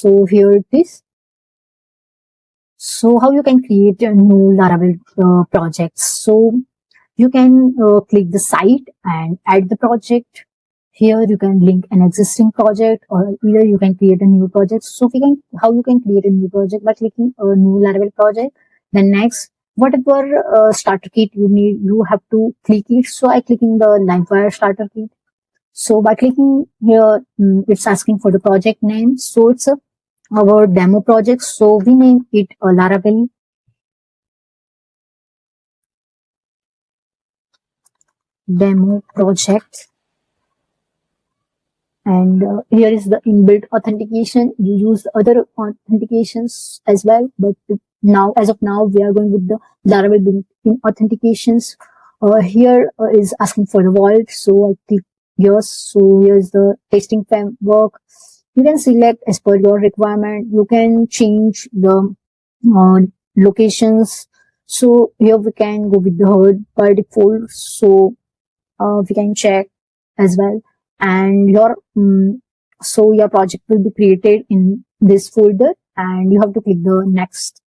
So here it is. So how you can create a new Laravel project? So you can click the site and add the project. Here you can link an existing project, or either you can create a new project. So how you can create a new project by clicking a new Laravel project. Then next, whatever starter kit you need, you have to click it. So I clicking the Livewire starter kit. So by clicking here, it's asking for the project name. So it's our demo project. So we name it Laravel demo project. And here is the inbuilt authentication. You use other authentications as well, but now, as of now, we are going with the Laravel built-in authentications. Here is asking for the vault, so I click yes. So here's the testing framework. You can select as per your requirement. You can change the locations. So here we can go with the herd by default. So we can check as well. And your so your project will be created in this folder, and you have to click the next.